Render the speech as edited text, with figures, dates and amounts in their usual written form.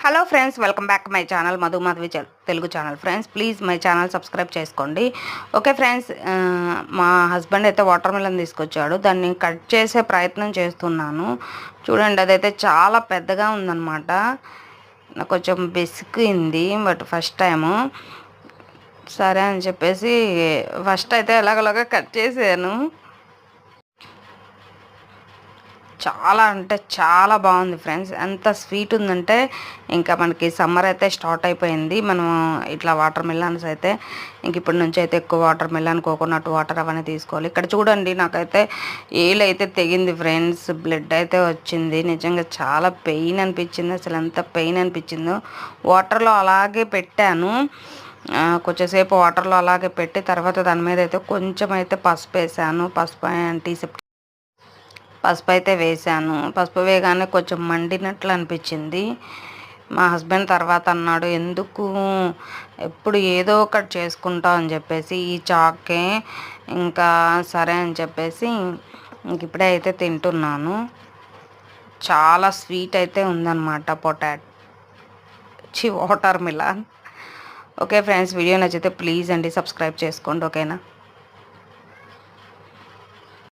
Hello friends, welcome back my channel Madhu Madhavi Telugu channel. Friends please my channel subscribe చేసుకోండి. Okay friends, మా husband అయితే water melon తీసుకొచ్చాడు. దాన్ని cut చేసే ప్రయత్నం చేస్తున్నాను. చూడండి, అదైతే చాలా పెద్దగా ఉందన్నమాట. నాకు కొంచెం బెసికింది, బట్ ఫస్ట్ టైము సరే అని చెప్పేసి ఫస్ట్ అయితే ఎలాగోలాగా కట్ చేశాను. చాలా అంటే చాలా బాగుంది ఫ్రెండ్స్. ఎంత స్వీట్ ఉందంటే ఇంకా మనకి సమ్మర్ అయితే స్టార్ట్ అయిపోయింది. మనం ఇట్లా వాటర్ మిలన్స్ అయితే ఇంక ఇప్పటి నుంచి అయితే ఎక్కువ వాటర్ మిలన్, కోకోనట్ వాటర్ అవన్నీ తీసుకోవాలి. ఇక్కడ చూడండి, నాకైతే ఏలు అయితే తెగింది ఫ్రెండ్స్. బ్లడ్ అయితే వచ్చింది. నిజంగా చాలా పెయిన్ అనిపించింది. అసలు ఎంత పెయిన్ అనిపించిందో. వాటర్లో అలాగే పెట్టాను. కొంచెంసేపు వాటర్లో అలాగే పెట్టి తర్వాత దాని మీద అయితే కొంచెం అయితే పసుపు వేసాను. పసుపు అయితే వేసాను. పసుపు వేయగానే కొంచెం మండినట్లు అనిపించింది. మా హస్బెండ్ తర్వాత అన్నాడు, ఎందుకు ఎప్పుడు ఏదో ఒకటి చేసుకుంటావు అని చెప్పేసి ఈ చాకే. ఇంకా సరే అని చెప్పేసి ఇంక ఇప్పుడే అయితే తింటున్నాను. చాలా స్వీట్ అయితే ఉందన్నమాట water melon. Okay friends, video నచ్చితే ప్లీజ్ అండి సబ్స్క్రైబ్ చేసుకోండి. ఓకేనా?